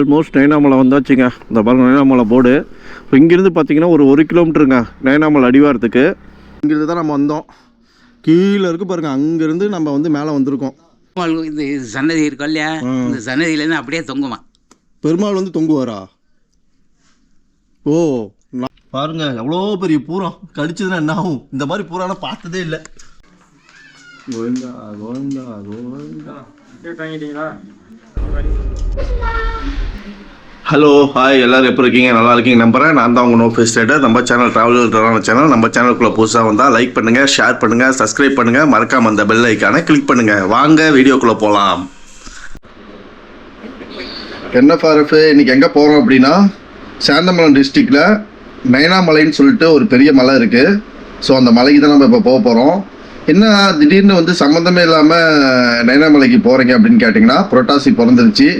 Almost Nayanamalai வந்தாச்சுங்க. இந்த பாருங்க நயனாமலை போர்டு. இப்போ இங்கேருந்து பார்த்தீங்கன்னா ஒரு கிலோமீட்டருங்க நயனாமலை அடிவாரத்துக்கு. இங்கிருந்து தான் நம்ம வந்தோம். கீழே இருக்குது பாருங்கள், அங்கேருந்து நம்ம வந்து மேலே வந்திருக்கோம். இந்த சன்னதி இருக்கும் இல்லையா, இந்த சன்னதியிலேருந்து அப்படியே தொங்குமா. பெருமாள் வந்து தொங்குவாரா? ஓ பாருங்க, எவ்வளோ பெரிய பூரம் கடிச்சதுன்னா என்ன ஆகும்? இந்த மாதிரி பூரான பார்த்ததே இல்லை. கோவிந்தா கோவிந்தா கோவிந்தா. ஹலோ ஹாய், எல்லோரும் எப்படி இருக்கீங்க? நல்லா இருக்கீங்க நம்புறேன். நான் தான் உங்கள் நோ ஃபேஸ் ரைடர். நம்ம சேனல் ட்ராவலர் சேனல். நம்ம சேனலுக்குள்ளே புதுசாக வந்தால் லைக் பண்ணுங்கள், ஷேர் பண்ணுங்கள், சப்ஸ்கிரைப் பண்ணுங்கள், மறக்காம அந்த பெல் ஐக்கானை கிளிக் பண்ணுங்கள். வாங்க வீடியோக்குள்ளே போகலாம். என்ன ஃபாரஃப், இன்னைக்கு எங்கே போகிறோம் அப்படின்னா, சேந்தமலம் டிஸ்ட்ரிக்டில் நயனாமலைன்னு சொல்லிட்டு ஒரு பெரிய மலை இருக்குது. ஸோ அந்த மலைக்கு தான் நம்ம இப்போ போக போகிறோம். என்ன திடீர்னு வந்து சம்மந்தமே இல்லாமல் நயனாமலைக்கு போகிறீங்க அப்படின்னு கேட்டிங்கன்னா, புரட்டாசி பிறந்துருச்சு.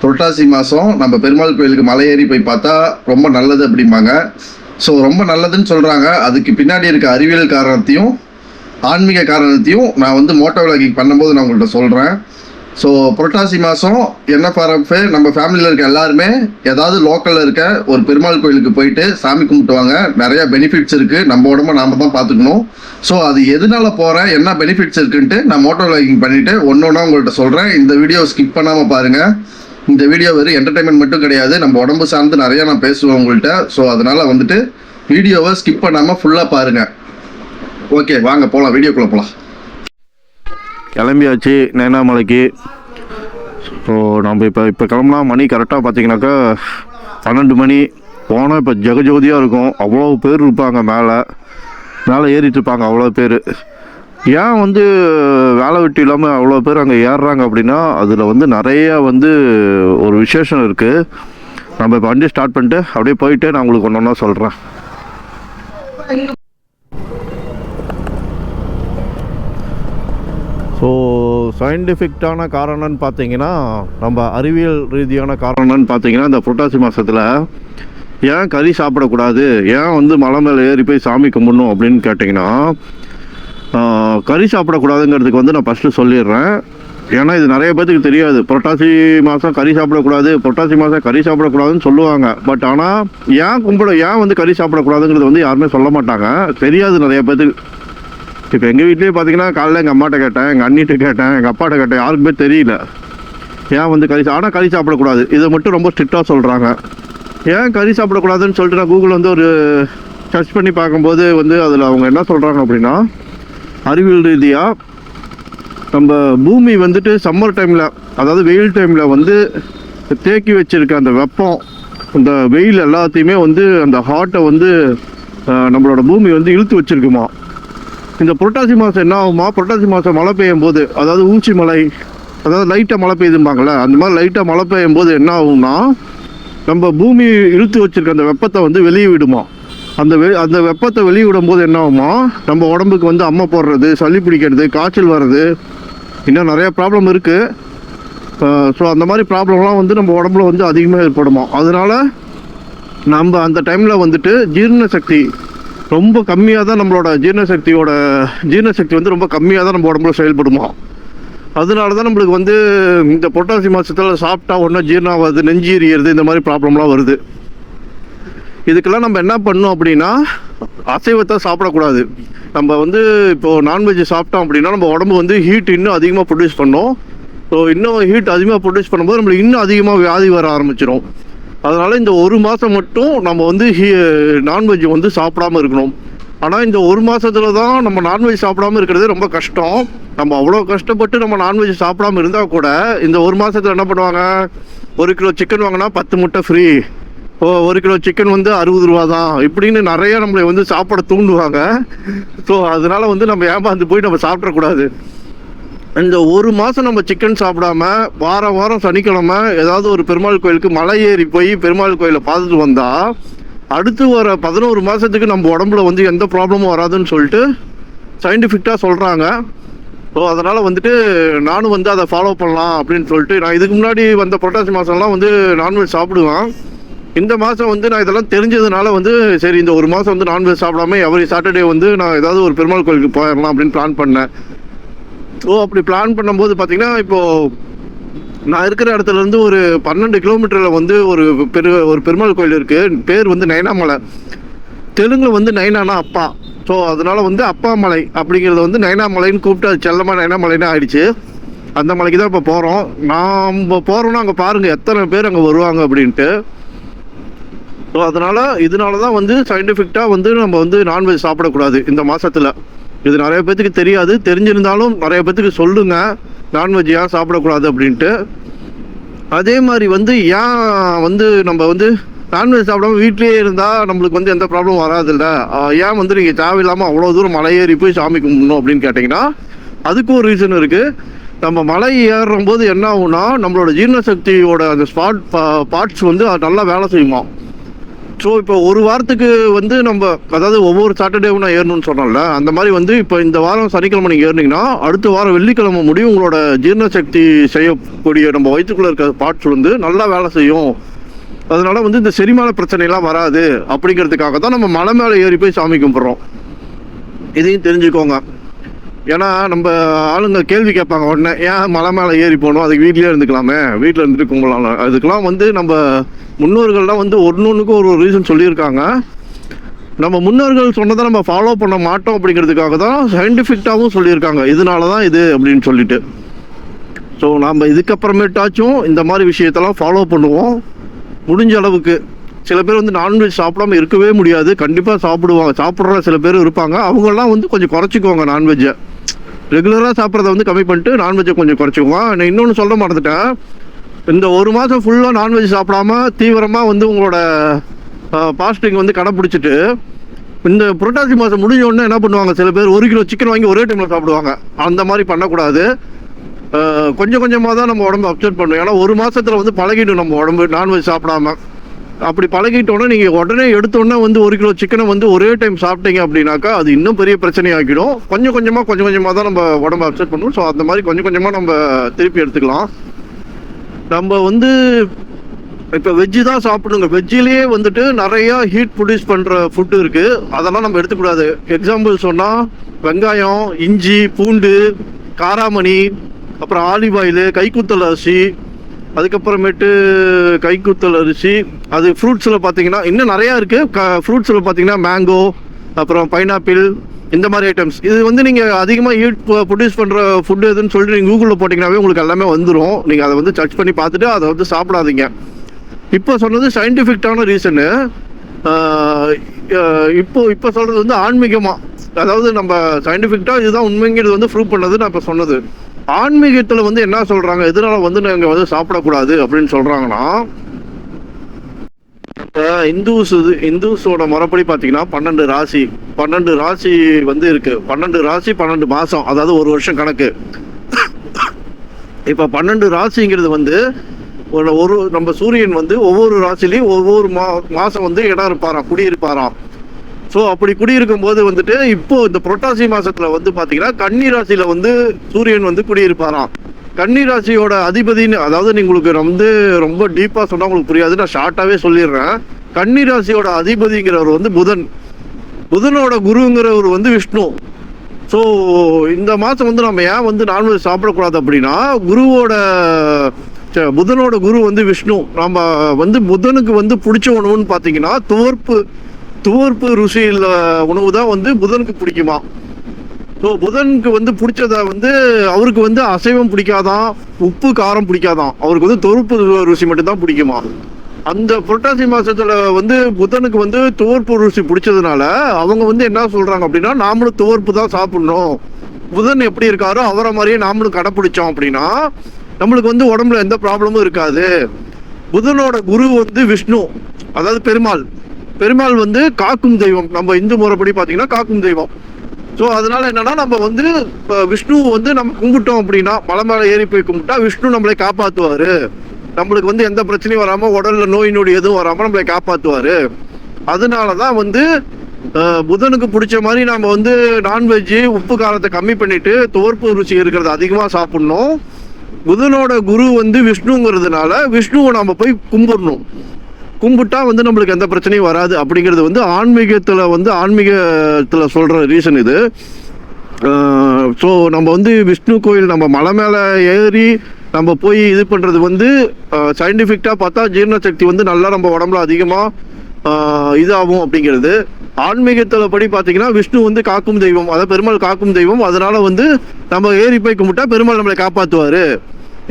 புரட்டாசி மாதம் நம்ம பெருமாள் கோயிலுக்கு மலை ஏறி போய் பார்த்தா ரொம்ப நல்லது அப்படிம்பாங்க. ஸோ ரொம்ப நல்லதுன்னு சொல்கிறாங்க. அதுக்கு பின்னாடி இருக்க அறிவியல் காரணத்தையும் ஆன்மீக காரணத்தையும் நான் வந்து மோட்டோ விளாகிங் பண்ணும்போது நான் உங்கள்கிட்ட சொல்கிறேன். ஸோ புரட்டாசி மாதம் என்ன ஃபாரஃபே, நம்ம ஃபேமிலியில் இருக்க எல்லாருமே ஏதாவது லோக்கலில் இருக்க ஒரு பெருமாள் கோயிலுக்கு போயிட்டு சாமி கும்பிட்டுவாங்க. நிறையா பெனிஃபிட்ஸ் இருக்குது. நம்ம உடம்ப நாம் தான் பார்த்துக்கணும். ஸோ அது எதனால போகிறேன், என்ன பெனிஃபிட்ஸ் இருக்குன்ட்டு நான் மோட்டோ விளாகிங் பண்ணிவிட்டு ஒன்று ஒன்றா உங்கள்கிட்ட சொல்கிறேன். இந்த வீடியோ ஸ்கிப் பண்ணாமல் பாருங்கள். இந்த வீடியோ வெறும் என்டர்டைன்மெண்ட் மட்டும் கிடையாது, நம்ம உடம்பு சார்ந்து நிறையா நான் பேசுவேன் உங்கள்கிட்ட. ஸோ அதனால் வந்துட்டு வீடியோவை ஸ்கிப் பண்ணாமல் ஃபுல்லாக பாருங்கள். ஓகே, வாங்க போகலாம், வீடியோக்குள்ளே போகலாம். கிளம்பியாச்சு நயனாமலைக்கு. ஸோ நம்ம இப்போ கிளம்புனா மணி கரெக்டாக பார்த்தீங்கன்னாக்கா 12 மணி. போனால் இப்போ ஜெகஜோதியாக இருக்கும். அவ்வளோ பேர் இருப்பாங்க, மேலே ஏறிட்டு இருப்பாங்க அவ்வளோ பேர். ஏன் வந்து வேலை வெட்டி இல்லாமல் அவ்வளோ பேர் அங்கே ஏறுறாங்க அப்படின்னா, அதில் வந்து நிறையா வந்து ஒரு விசேஷம் இருக்குது. நம்ம இப்போ வண்டி ஸ்டார்ட் பண்ணிட்டு அப்படியே போயிட்டு நான் உங்களுக்கு ஒன்று ஒன்றா சொல்கிறேன். ஸோ சயின்டிஃபிக்கான காரணம்னு பார்த்தீங்கன்னா, நம்ம அறிவியல் ரீதியான காரணம்னு பார்த்தீங்கன்னா, இந்த புரட்டாசி மாதத்தில் ஏன் கறி சாப்பிடக்கூடாது, ஏன் வந்து மலை மேலே ஏறி போய் சாமி கும்பிடணும் அப்படின்னு கேட்டிங்கன்னா, கறி சாப்பிடக்கூடாதுங்கிறதுக்கு வந்து நான் ஃபஸ்ட்டு சொல்லிடுறேன். ஏன்னா இது நிறைய பேருக்கு தெரியாது. புரட்டாசி மாதம் கறி சாப்பிடக்கூடாது, புரட்டாசி மாதம் கறி சாப்பிடக்கூடாதுன்னு சொல்லுவாங்க. பட் ஆனால் ஏன் வந்து கறி சாப்பிடக்கூடாதுங்கிறது வந்து யாருமே சொல்ல மாட்டாங்க. தெரியாது நிறைய பேருக்கு. இப்போ எங்கள் வீட்லேயே பார்த்தீங்கன்னா, காலையில் எங்கள் அம்மாட்ட கேட்டேன், எங்கள் அண்ணிட்ட கேட்டேன், எங்கள் அப்பாட்ட கேட்டேன், யாருக்குமே தெரியல ஏன் வந்து ஆனால் கறி சாப்பிடக்கூடாது இதை மட்டும் ரொம்ப ஸ்ட்ரிக்டாக சொல்கிறாங்க. ஏன் கறி சாப்பிடக்கூடாதுன்னு சொல்லிட்டு நான் கூகுள் வந்து ஒரு சர்ச் பண்ணி பார்க்கும்போது வந்து அதில் அவங்க என்ன சொல்கிறாங்க அப்படின்னா, அறிவியல் ரீதியாக நம்ம பூமி வந்துட்டு சம்மர் டைமில், அதாவது வெயில் டைமில் வந்து தேக்கி வச்சுருக்க அந்த வெப்பம், அந்த வெயில் எல்லாத்தையுமே வந்து அந்த ஹாட்டை வந்து நம்மளோட பூமி வந்து இழுத்து வச்சுருக்குமா. இந்த புரட்டாசி மாதம் என்ன ஆகுமா, புரட்டாசி மாதம் மழை பெய்யும் போது, அதாவது ஊசி மலை, அதாவது லைட்டாக மழை பெய்யுதும்பாங்களே, அந்த மாதிரி லைட்டாக மழை பெய்யும் போது என்ன ஆகும்னா, நம்ம பூமி இழுத்து வச்சுருக்க அந்த வெப்பத்தை வந்து வெளியே விடுமா. அந்த வெப்பத்தை வெளியே விடும்போது என்ன ஆகுமா, நம்ம உடம்புக்கு வந்து அம்மை போடுறது, சளி பிடிக்கிறது, காய்ச்சல் வர்றது, இன்னும் நிறைய ப்ராப்ளம் இருக்குது. ஸோ அந்த மாதிரி ப்ராப்ளம்லாம் வந்து நம்ம உடம்புல வந்து அதிகமாக ஏற்படுமா. அதனால் நம்ம அந்த டைமில் வந்துட்டு ஜீரண சக்தி ரொம்ப கம்மியாக தான், நம்மளோட ஜீரணசக்தி வந்து ரொம்ப கம்மியாக தான் நம்ம உடம்புல செயல்படுமா. அதனால தான் நம்மளுக்கு வந்து இந்த புரட்டாசி மாதத்தில் சாப்பிட்டா ஒன்றா ஜீரணம் ஆகாது, நெஞ்சு எறிகிறது, இந்த மாதிரி ப்ராப்ளம்லாம் வருது. இதுக்கெல்லாம் நம்ம என்ன பண்ணணும் அப்படின்னா, அசைவத்தை சாப்பிடக்கூடாது. நம்ம வந்து இப்போது நான்வெஜ் சாப்பிட்டோம் அப்படின்னா நம்ம உடம்பு வந்து ஹீட் இன்னும் அதிகமாக ப்ரொடியூஸ் பண்ணோம். ஸோ இன்னும் ஹீட் அதிகமாக ப்ரொடியூஸ் பண்ணும்போது நம்மளுக்கு இன்னும் அதிகமாக வியாதி வர ஆரம்பிச்சிடும். அதனால் இந்த 1 மாதம் மட்டும் நம்ம வந்து நான்வெஜ் வந்து சாப்பிடாமல் இருக்கணும். ஆனால் இந்த 1 மாதத்தில் தான் நம்ம நான்வெஜ் சாப்பிடாமல் இருக்கிறது ரொம்ப கஷ்டம். நம்ம அவ்வளோ கஷ்டப்பட்டு நம்ம நான்வெஜ் சாப்பிடாமல் இருந்தால் கூட இந்த 1 மாதத்தில் என்ன பண்ணுவாங்க, 1 கிலோ சிக்கன் வாங்கினா 10 முட்டை ஃப்ரீ, 1 கிலோ சிக்கன் வந்து 60 ரூபா தான், இப்படின்னு நிறையா நம்மளை வந்து சாப்பிட தூண்டுவாங்க. ஸோ அதனால் வந்து நம்ம ஏமாந்து போய் நம்ம சாப்பிடக்கூடாது. இந்த 1 மாதம் நம்ம சிக்கன் சாப்பிடாம வாரம் சனிக்கிழமை ஏதாவது ஒரு பெருமாள் கோயிலுக்கு மலை ஏறி போய் பெருமாள் கோயிலை பார்த்துட்டு வந்தால் அடுத்து வர 11 மாதத்துக்கு நம்ம உடம்புல வந்து எந்த ப்ராப்ளமும் வராதுன்னு சொல்லிட்டு சயின்டிஃபிக்காக சொல்கிறாங்க. ஸோ அதனால் வந்துட்டு நானும் வந்து அதை ஃபாலோ பண்ணலாம் அப்படின்னு சொல்லிட்டு, நான் இதுக்கு முன்னாடி வந்த புரட்டாசி மாதம்லாம் வந்து நான்வெஜ் சாப்பிடுவேன். இந்த மாதம் வந்து நான் இதெல்லாம் தெரிஞ்சதுனால வந்து சரி இந்த 1 மாதம் வந்து நான்வெஜ் சாப்பிடாம எவ்ரி சாட்டர்டே வந்து நான் ஏதாவது ஒரு பெருமாள் கோயிலுக்கு போயிடலாம் அப்படின்னு பிளான் பண்ணேன். ஸோ அப்படி பிளான் பண்ணும்போது பார்த்திங்கன்னா, இப்போது நான் இருக்கிற இடத்துல இருந்து ஒரு 12 கிலோமீட்டரில் வந்து ஒரு பெருமாள் கோயில் இருக்குது. பேர் வந்து நயனாமலை. தெலுங்கில் வந்து நயனானா அப்பா. ஸோ அதனால வந்து அப்பா மலை அப்படிங்கிறத வந்து நயனாமலைன்னு கூப்பிட்டு அது செல்லமாக நயனாமலைன்னு ஆயிடுச்சு. அந்த மலைக்கு தான் இப்போ போகிறோம். நாம் போகிறோன்னா அங்கே பாருங்கள் எத்தனை பேர் அங்கே வருவாங்க அப்படின்ட்டு. ஸோ இதனால தான் வந்து சயின்டிஃபிக்காக வந்து நம்ம வந்து நான்வெஜ் சாப்பிடக்கூடாது இந்த மாதத்தில். இது நிறைய பேர்த்துக்கு தெரியாது. தெரிஞ்சிருந்தாலும் நிறைய பேர்த்துக்கு சொல்லுங்கள் நான்வெஜ் ஏன் சாப்பிடக்கூடாது அப்படின்ட்டு. அதே மாதிரி வந்து ஏன் வந்து நம்ம வந்து நான்வெஜ் சாப்பிடாம வீட்லேயே இருந்தால் நம்மளுக்கு வந்து எந்த ப்ராப்ளம் வராதில்ல, ஏன் வந்து நீங்கள் தேவையில்லாமல் அவ்வளோ தூரம் மலை ஏறி போய் சாமி கும்பிடணும் அப்படின்னு கேட்டிங்கன்னா அதுக்கும் ஒரு ரீசன் இருக்குது. நம்ம மலை ஏறும்போது என்ன ஆகும்னா நம்மளோட ஜீரணசக்தியோட அந்த பார்ட்ஸ் வந்து நல்லா வேலை செய்யுமா. ஸோ இப்போ ஒரு வாரத்துக்கு வந்து நம்ம அதாவது ஒவ்வொரு சாட்டர்டேவும் நான் ஏறணும்னு சொன்னோம்ல, அந்த மாதிரி வந்து இப்போ இந்த வாரம் சனிக்கிழமை நீங்கள் ஏறினீங்கன்னா அடுத்த வாரம் வெள்ளிக்கிழமை முடியும் உங்களோட ஜீரணசக்தி செய்யக்கூடிய நம்ம வயிற்றுக்குள்ளே இருக்க பார்ட்ஸ் வந்து நல்லா வேலை செய்யும். அதனால வந்து இந்த செரிமான பிரச்சனைலாம் வராது அப்படிங்கிறதுக்காக தான் நம்ம மலை மேலே ஏறி போய் சாமி கும்பிட்றோம். இதையும் தெரிஞ்சுக்கோங்க. ஏன்னா நம்ம ஆளுங்க கேள்வி கேட்பாங்க உடனே, ஏன் மலை மேலே ஏறி போகணும், அதுக்கு வீட்லேயே இருந்துக்கலாமே, வீட்டில் இருந்துட்டு கும்பலாம். அதுக்கெலாம் வந்து நம்ம முன்னோர்கள்லாம் வந்து ஒன்றுக்கு ஒரு ரீசன் சொல்லியிருக்காங்க. நம்ம முன்னோர்கள் சொன்னதை நம்ம ஃபாலோ பண்ண மாட்டோம் அப்படிங்கிறதுக்காக தான் சயின்டிஃபிக்காகவும் சொல்லியிருக்காங்க. இதனால தான் இது அப்படின்னு சொல்லிட்டு. ஸோ நம்ம இதுக்கப்புறமேட்டாச்சும் இந்த மாதிரி விஷயத்தெல்லாம் ஃபாலோ பண்ணுவோம் முடிஞ்ச அளவுக்கு. சில பேர் வந்து நான்வெஜ் சாப்பிடாம இருக்கவே முடியாது, கண்டிப்பாக சாப்பிட்ற சில பேர் இருப்பாங்க. அவங்கெல்லாம் வந்து கொஞ்சம் குறைச்சிக்குவாங்க. நான்வெஜ்ஜை ரெகுலராக சாப்பிட்றத வந்து கம்மி பண்ணிட்டு நான்வெஜ்ஜை கொஞ்சம் குறைச்சிக்குவாங்க. நான் இன்னொன்று சொல்ல மறந்துட்டேன். இந்த ஒரு மாதம் ஃபுல்லாக நான்வெஜ் சாப்பிடாம தீவிரமாக வந்து உங்களோட பாஸ்டிங் வந்து கடைப்பிடிச்சிட்டு இந்த புரட்டாசி மாதம் முடிஞ்ச உடனே என்ன பண்ணுவாங்க, சில பேர் 1 கிலோ சிக்கன் வாங்கி ஒரே டைமில் சாப்பிடுவாங்க. அந்த மாதிரி பண்ணக்கூடாது. கொஞ்சம் கொஞ்சமாக தான் நம்ம உடம்பு அப்செட் பண்ணும். ஏன்னா ஒரு மாதத்தில் வந்து பழகிடும் நம்ம உடம்பு நான்வெஜ் சாப்பிடாம. அப்படி பழகிட்டோன்னே நீங்கள் உடனே எடுத்தோடனே வந்து 1 கிலோ சிக்கனை வந்து ஒரே டைம் சாப்பிட்டீங்க அப்படின்னாக்கா அது இன்னும் பெரிய பிரச்சனையாக்கிடும். கொஞ்சம் கொஞ்சமாக தான் நம்ம உடம்பு அப்செட் பண்ணுவோம். ஸோ அந்த மாதிரி கொஞ்சம் கொஞ்சமாக நம்ம திருப்பி எடுத்துக்கலாம். நம்ம வந்து இப்போ வெஜ்ஜு தான் சாப்பிடுங்க. வெஜ்ஜிலேயே வந்துட்டு நிறையா ஹீட் ப்ரொடியூஸ் பண்ணுற ஃபுட்டு இருக்குது. அதெல்லாம் நம்ம எடுத்துக்கூடாது. எக்ஸாம்பிள் சொன்னால் வெங்காயம், இஞ்சி, பூண்டு, காராமணி, அப்புறம் ஆலிவ் ஆயிலு, கைக்குத்தல் அரிசி, அதுக்கப்புறமேட்டு கைக்குத்தல் அரிசி. அது ஃப்ரூட்ஸில் பார்த்தீங்கன்னா இன்னும் நிறையா இருக்குது. ஃப்ரூட்ஸில் பார்த்தீங்கன்னா மேங்கோ, அப்புறம் பைனாப்பிள், இந்த மாதிரி ஐட்டம்ஸ். இது வந்து நீங்கள் அதிகமாக ஹீட் ப்ரொடியூஸ் பண்ணுற ஃபுட்டு எதுன்னு சொல்லிட்டு நீங்கள் கூகுளில் போட்டிங்கனாவே உங்களுக்கு எல்லாமே வந்துடும். நீங்கள் அதை வந்து சர்ச் பண்ணி பார்த்துட்டு அதை வந்து சாப்பிடாதீங்க. இப்போ சொன்னது சயின்டிஃபிக்கான ரீசனு. இப்போ சொல்கிறது வந்து ஆன்மீகமாக, அதாவது நம்ம சயின்டிஃபிக்காக இதுதான் உண்மைங்கிறது வந்து ப்ரூவ் பண்ணது நான் இப்போ சொன்னது. ஆன்மீகத்தில் வந்து என்ன சொல்கிறாங்க, எதனால் வந்து நாங்கள் வந்து சாப்பிடக்கூடாது அப்படின்னு சொல்கிறாங்கன்னா, இப்போ இந்துஸோட முறைப்படி பார்த்தீங்கன்னா 12 ராசி வந்து இருக்குது. 12 ராசி 12 மாதம், அதாவது ஒரு வருஷம் கணக்கு. இப்போ 12 ராசிங்கிறது வந்து ஒரு நம்ம சூரியன் வந்து ஒவ்வொரு ராசிலையும் ஒவ்வொரு மாதம் வந்து இடம் இருப்பாராம், குடியிருப்பாராம். ஸோ அப்படி குடியிருக்கும் போது வந்துட்டு இப்போ இந்த புரட்டாசி மாதத்தில் வந்து பார்த்தீங்கன்னா கன்னி ராசியில் வந்து சூரியன் வந்து குடியிருப்பாராம். கன்னி ராசியோட அதிபதினு, அதாவது உங்களுக்கு வந்து ரொம்ப டீப்பாக சொன்னால் உங்களுக்கு புரியாது, நான் ஷார்ட்டாகவே சொல்லிடுறேன். கன்னி ராசியோட அதிபதிங்கிறவர் வந்து புதனோட குருங்கிறவர் வந்து விஷ்ணு. ஸோ இந்த மாதம் வந்து நம்ம ஏன் வந்து நான்வெஜ் சாப்பிடக்கூடாது அப்படின்னா, புதனோட குரு வந்து விஷ்ணு. நம்ம வந்து புதனுக்கு வந்து பிடிச்ச உணவுன்னு பார்த்தீங்கன்னா துவர்ப்பு ருசியில் உணவு தான் வந்து புதனுக்கு பிடிக்குமா. ஸோ புதனுக்கு வந்து பிடிச்சத வந்து அவருக்கு வந்து அசைவம் பிடிக்காதான், உப்பு காரம் பிடிக்காதான், அவருக்கு வந்து துவர்ப்பு ருசி மட்டும்தான் பிடிக்குமா. அந்த புரட்டாசி மாதத்தில் வந்து புதனுக்கு வந்து துவர்ப்பு ருசி பிடிச்சதுனால அவங்க வந்து என்ன சொல்கிறாங்க அப்படின்னா, நாமளும் துவர்ப்பு தான் சாப்பிட்ணும், புதன் எப்படி இருக்காரோ அவரை மாதிரியே நாமளும் கடைப்பிடிச்சோம் அப்படின்னா நம்மளுக்கு வந்து உடம்புல எந்த ப்ராப்ளமும் இருக்காது. புதனோட குரு வந்து விஷ்ணு, அதாவது பெருமாள் வந்து காக்கும் தெய்வம். நம்ம இந்து முறைப்படி பார்த்தீங்கன்னா காக்கும் தெய்வம். ஸோ அதனால என்னன்னா, நம்ம வந்து இப்போ விஷ்ணு வந்து நம்ம கும்பிட்டோம் அப்படின்னா, மலை மேலே ஏறி போய் கும்பிட்டா விஷ்ணு நம்மளை காப்பாற்றுவார். நம்மளுக்கு வந்து எந்த பிரச்சனையும் வராமல், உடல்ல நோய் நொடி எதுவும் வராமல் நம்மளை காப்பாற்றுவார். அதனால தான் வந்து புதனுக்கு பிடிச்ச மாதிரி நம்ம வந்து நான்வெஜ்ஜு உப்பு காரத்தை கம்மி பண்ணிட்டு துவர்ப்பு ருசி இருக்கிறத அதிகமாக சாப்பிட்ணும். புதனோட குரு வந்து விஷ்ணுங்கிறதுனால விஷ்ணுவை நம்ம போய் கும்பிட்டா வந்து நம்மளுக்கு எந்த பிரச்சனையும் வராது அப்படிங்கிறது வந்து ஆன்மீகத்தில் சொல்கிற ரீசன் இது. ஸோ நம்ம வந்து விஷ்ணு கோயில் நம்ம மலை மேலே ஏறி நம்ம போய் இது பண்ணுறது வந்து சயின்டிஃபிக்காக பார்த்தா ஜீரண சக்தி வந்து நல்லா நம்ம உடம்புல அதிகமாக இதாகும் அப்படிங்கிறது. ஆன்மீகத்தில் படி பார்த்தீங்கன்னா விஷ்ணு வந்து காக்கும் தெய்வம், அதாவது பெருமாள் காக்கும் தெய்வம். அதனால வந்து நம்ம ஏறி போய் கும்பிட்டா பெருமாள் நம்மளை காப்பாற்றுவார்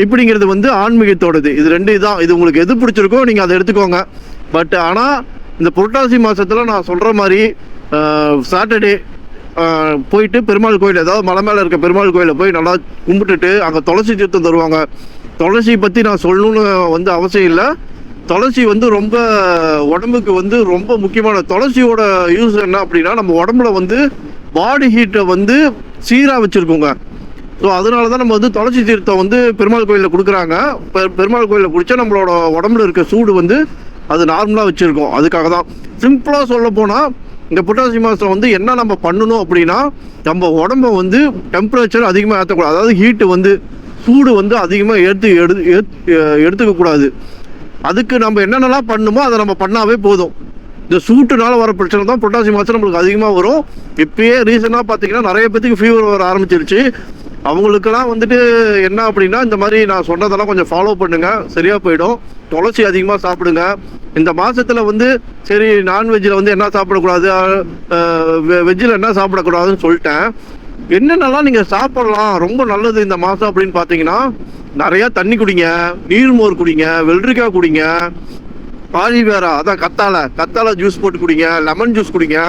இப்படிங்கிறது வந்து ஆன்மீகத்தோடது. இது ரெண்டு தான். இது உங்களுக்கு எது பிடிச்சிருக்கோ நீங்கள் அதை எடுத்துக்கோங்க. பட் ஆனால் இந்த புரட்டாசி மாதத்தில் நான் சொல்கிற மாதிரி சாட்டர்டே போயிட்டு பெருமாள் கோயில், அதாவது மலை மேலே இருக்க பெருமாள் கோயிலில் போய் நல்லா கும்பிட்டுட்டு அங்கே துளசி தீர்த்தம் தருவாங்க. துளசி பற்றி நான் சொல்லணும்னு வந்து அவசியம் இல்லை. துளசி வந்து ரொம்ப உடம்புக்கு வந்து ரொம்ப முக்கியமான. துளசியோட யூஸ் என்ன அப்படின்னா நம்ம உடம்புல வந்து பாடி ஹீட்டை வந்து சீராக வச்சுருக்கோங்க. ஸோ அதனால தான் நம்ம வந்து துளசி தீர்த்தம் வந்து பெருமாள் கோயிலில் கொடுக்குறாங்க. பெருமாள் கோயிலில் குடித்தா நம்மளோட உடம்புல இருக்க சூடு வந்து அது நார்மலாக வச்சுருக்கோம். அதுக்காக தான். சிம்பிளாக சொல்ல போனால் இந்த புரட்டாசி மாதம் வந்து என்ன நம்ம பண்ணணும் அப்படின்னா நம்ம உடம்பை வந்து டெம்பரேச்சர் அதிகமாக ஏற்றக்கூடாது. அதாவது ஹீட்டு வந்து சூடு வந்து அதிகமாக எடுத்துக்கக்கூடாது. அதுக்கு நம்ம என்னென்னலாம் பண்ணணுமோ அதை நம்ம பண்ணாவே போதும். இந்த சூட்டுனால வர பிரச்சனை தான் புரட்டாசி மாதம் நம்மளுக்கு அதிகமாக வரும். இப்பயே ரீசனாக பார்த்தீங்கன்னா நிறைய பேத்துக்கு ஃபீவர் வர ஆரம்பிச்சிருச்சு. அவங்களுக்கெல்லாம் வந்துட்டு என்ன அப்படின்னா இந்த மாதிரி நான் சொன்னதெல்லாம் கொஞ்சம் ஃபாலோ பண்ணுங்கள், சரியாக போயிடும். துளசி அதிகமாக சாப்பிடுங்க. இந்த மாதத்தில் வந்து சரி நான்வெஜ்ஜில் வந்து என்ன சாப்பிடக்கூடாது, வெஜ்ஜில் என்ன சாப்பிடக்கூடாதுன்னு சொல்லிட்டேன். என்னென்னலாம் நீங்கள் சாப்பிட்லாம் ரொம்ப நல்லது இந்த மாதம் அப்படின்னு பார்த்தீங்கன்னா நிறையா தண்ணி குடிங்க, நீர்மோர் குடிங்க, வெள்ளரிக்காய் குடிங்க, ஆலிவேரா அதான் கத்தாழை ஜூஸ் போட்டு குடிங்க, லெமன் ஜூஸ் குடிங்க.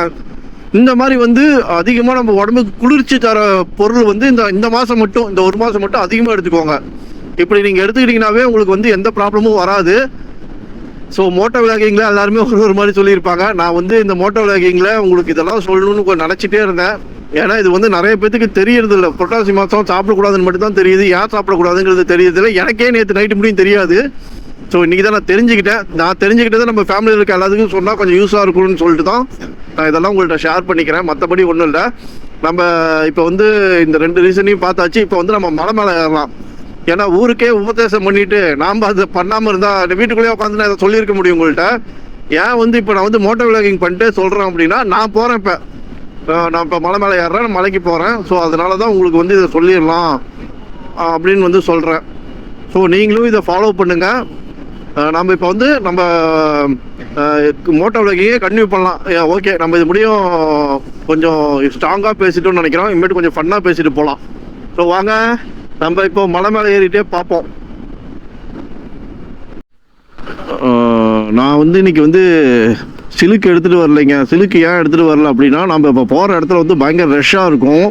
இந்த மாதிரி வந்து அதிகமாக நம்ம உடம்புக்கு குளிர்ச்சி தர பொருள் வந்து இந்த மாதம் மட்டும், இந்த ஒரு மாதம் மட்டும் அதிகமாக எடுத்துக்கோங்க. இப்படி நீங்கள் எடுத்துக்கிட்டிங்கனாவே உங்களுக்கு வந்து எந்த ப்ராப்ளமும் வராது. ஸோ மோட்டோ விளாகிங்கில் எல்லாருமே ஒரு மாதிரி சொல்லியிருப்பாங்க. நான் வந்து இந்த மோட்டோ விளாகிங்கில் உங்களுக்கு இதெல்லாம் சொல்லணும்னு கொஞ்சம் நினச்சிட்டே இருந்தேன். ஏன்னா இது வந்து நிறைய பேத்துக்கு தெரியறது இல்லை. புரட்டாசி மாதம் சாப்பிடக்கூடாதுன்னு மட்டும் தான் தெரியுது, ஏன் சாப்பிடக்கூடாதுங்கிறது தெரியுது. எனக்கே நேற்று நைட்டு முடியும் தெரியாது. ஸோ இன்றைக்கி தான் நான் தெரிஞ்சுக்கிட்டேன். நான் தெரிஞ்சுக்கிட்டதை நம்ம ஃபேமிலியில் இருக்க எல்லாத்துக்கும் சொன்னால் கொஞ்சம் யூஸாக இருக்கும்னு சொல்லிட்டு தான் நான் இதெல்லாம் உங்கள்கிட்ட ஷேர் பண்ணிக்கிறேன். மற்றபடி ஒன்றும் இல்லை. நம்ம இப்போ வந்து இந்த 2 ரீசனையும் பார்த்தாச்சு. இப்போ வந்து நம்ம மலை மேலே ஏறலாம். ஏன்னா ஊருக்கே உபதேசம் பண்ணிட்டு நாம் அதை பண்ணாமல் இருந்தால் வீட்டுக்குள்ளேயே உட்காந்து நான் இதை சொல்லியிருக்க முடியும் உங்கள்கிட்ட. ஏன் வந்து இப்போ நான் வந்து மோட்டோ விளாகிங் பண்ணிட்டு சொல்கிறேன் அப்படின்னா நான் போகிறேன். நான் இப்போ மலை மேலே ஏறுறேன், நான் மலைக்கு போகிறேன். ஸோ அதனால தான் உங்களுக்கு வந்து இதை சொல்லிடலாம் அப்படின்னு வந்து சொல்கிறேன். ஸோ நீங்களும் இதை ஃபாலோ பண்ணுங்கள். நம்ம இப்போ வந்து நம்ம மோட்டோ விளாகிங்கே கன்டினியூ பண்ணலாம். ஓகே, நம்ம இது முடியும் கொஞ்சம் ஸ்ட்ராங்காக பேசிட்டோம்னு நினைக்கிறோம். இனிமேட்டு கொஞ்சம் ஃபன்னாக பேசிட்டு போகலாம். ஸோ வாங்க நம்ம இப்போ மலை மேலே ஏறிட்டே பார்ப்போம். நான் வந்து இன்றைக்கி வந்து சிலுக்கு எடுத்துகிட்டு வரலைங்க. சிலுக்கு ஏன் எடுத்துகிட்டு வரல அப்படின்னா நம்ம இப்போ போகிற இடத்துல வந்து பயங்கர ரஷ்ஷாக இருக்கும்.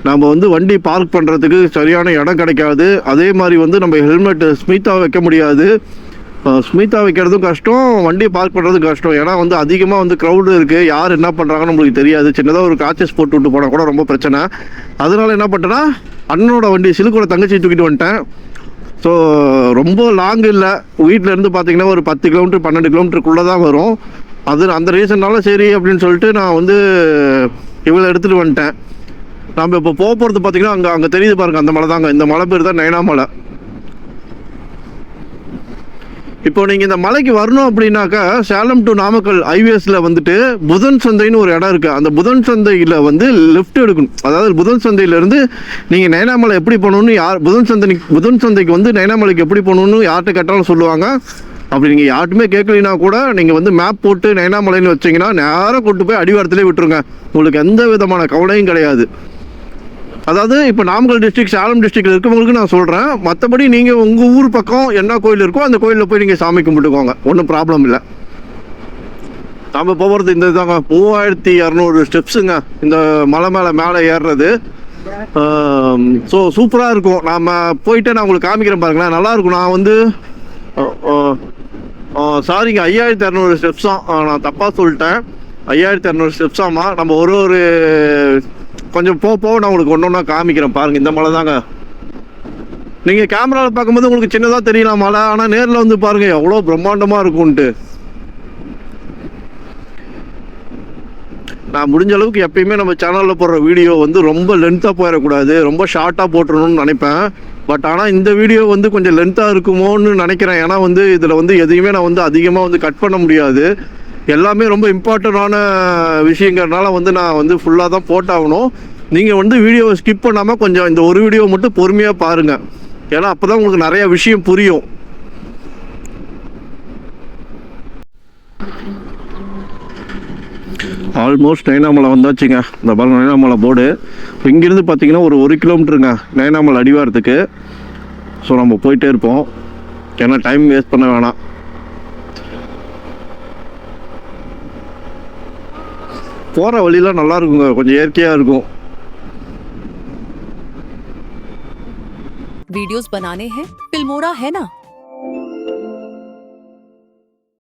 நம்ம வந்து வண்டி பார்க் பண்ணுறதுக்கு சரியான இடம் கிடைக்காது. அதே மாதிரி வந்து நம்ம ஹெல்மெட்டு ஸ்மித்தாக வைக்க முடியாது. ஸ்மித்தாக வைக்கிறதும் கஷ்டம், வண்டி பார்க் பண்ணுறதும் கஷ்டம். ஏன்னா வந்து அதிகமாக வந்து க்ரௌடு இருக்குது. யார் என்ன பண்ணுறாங்கன்னு நம்மளுக்கு தெரியாது. சின்னதாக ஒரு காச்சஸ் போட்டு விட்டு போனால் கூட ரொம்ப பிரச்சனை. அதனால என்ன பண்ணிட்டேன்னா அண்ணனோட வண்டி சிலுக்கோட தங்கச்சி தூக்கிட்டு வந்துட்டேன். ஸோ ரொம்ப லாங் இல்லை. வீட்டிலேருந்து பார்த்தீங்கன்னா ஒரு 10 கிலோமீட்டர் 12 கிலோமீட்டருக்குள்ளே தான் வரும். அந்த ரீசன்னால சரி அப்படின்னு சொல்லிட்டு நான் வந்து இவ்வளோ எடுத்துகிட்டு வந்துட்டேன். நம்ம இப்போ போகிறது பார்த்தீங்கன்னா அங்கே தெரியுது பாருங்கள், அந்த மலை தாங்க. இந்த மலை பேர் தான் நைனா மலை. இப்போ நீங்கள் இந்த மலைக்கு வரணும் அப்படின்னாக்கா சேலம் டு நாமக்கல் ஹைவேஸில் வந்துட்டு புதன் சந்தைன்னு ஒரு இடம் இருக்குது. அந்த புதன் சந்தையில் வந்து லெஃப்ட் எடுக்கணும். அதாவது புதன் சந்தையிலேருந்து நீங்கள் நைனாமலை எப்படி போகணுன்னு புதன் சந்தைக்கு வந்து நைனாமலைக்கு எப்படி போகணுன்னு யார்கிட்ட கேட்டாலும் சொல்லுவாங்க. அப்படி நீங்கள் யார்ட்டுமே கேட்கலினா கூட நீங்கள் வந்து மேப் போட்டு நைனாமலைன்னு வச்சிங்கன்னா நேராக கொண்டு போய் அடிவாரத்திலே விட்டுருங்க. உங்களுக்கு எந்த விதமான கவலையும் கிடையாது. அதாவது இப்போ நாமக்கல் டிஸ்ட்ரிக்ட் சேலம் டிஸ்ட்ரிக்டில் இருக்கவங்களுக்கு நான் சொல்கிறேன். மற்றபடி நீங்கள் உங்கள் ஊர் பக்கம் என்ன கோயில் இருக்கோ அந்த கோயிலில் போய் நீங்கள் சாமி கும்பிட்டுக்கோங்க, ஒன்றும் ப்ராப்ளம் இல்லை. நம்ம போகிறது இந்த இதாங்க 3200 ஸ்டெப்ஸுங்க இந்த மலை மேலே ஏறுறது. ஸோ சூப்பராக இருக்கும். நாம் போயிட்டு நான் உங்களுக்கு காமிக்கிறேன் பாருங்களேன், நல்லாயிருக்கும். நான் வந்து சாரிங்க 5600 ஸ்டெப்ஸ் தான். நான் தப்பாக சொல்லிட்டேன். 5600 ஸ்டெப்ஸ் ஆமாம். நம்ம ஒரு கொஞ்சம் போக நான் உங்களுக்கு ஒன்று ஒன்றா காமிக்கிறேன் பாருங்கள். இந்த மலை தாங்க. நீங்கள் கேமராவில் பார்க்கும்போது உங்களுக்கு சின்னதாக தெரியலாம் மலை, ஆனால் நேரில் வந்து பாருங்கள் எவ்வளோ பிரம்மாண்டமாக இருக்கும்ன்ட்டு. நான் முடிஞ்ச அளவுக்கு எப்பயுமே நம்ம சேனலில் போடுற வீடியோ வந்து ரொம்ப லென்த்தாக போயிடக்கூடாது, ரொம்ப ஷார்ட்டாக போட்டுடணும்னு நினைப்பேன். பட் ஆனால் இந்த வீடியோ வந்து கொஞ்சம் லென்த்தாக இருக்குமோன்னு நினைக்கிறேன். ஏன்னா வந்து இதில் வந்து எதையுமே நான் வந்து அதிகமாக வந்து கட் பண்ண முடியாது. எல்லாமே ரொம்ப இம்பார்ட்டண்டான விஷயங்கிறதுனால வந்து நான் வந்து ஃபுல்லாக தான் போட்டாகணும். நீங்கள் வந்து வீடியோவை ஸ்கிப் பண்ணாமல் கொஞ்சம் இந்த ஒரு வீடியோ மட்டும் பொறுமையாக பாருங்கள். ஏன்னா அப்போ தான் உங்களுக்கு நிறைய விஷயம் புரியும். ஆல்மோஸ்ட் நைனாமலை வந்தாச்சுங்க. இந்த பாருங்க நைனாமலை போர்டு. இங்கேருந்து பார்த்தீங்கன்னா ஒரு 1 கிலோமீட்டருங்க நைனாமலை அடிவாரத்துக்கு. ஸோ நம்ம போயிட்டே இருப்போம், ஏன்னா டைம் வேஸ்ட் பண்ண வேணாம். போகிற வழியெலாம் நல்லா இருக்குங்க, கொஞ்சம் இயற்கையாக இருக்கும். वीडियोस बनाने हैं, फिल्मोरा है ना।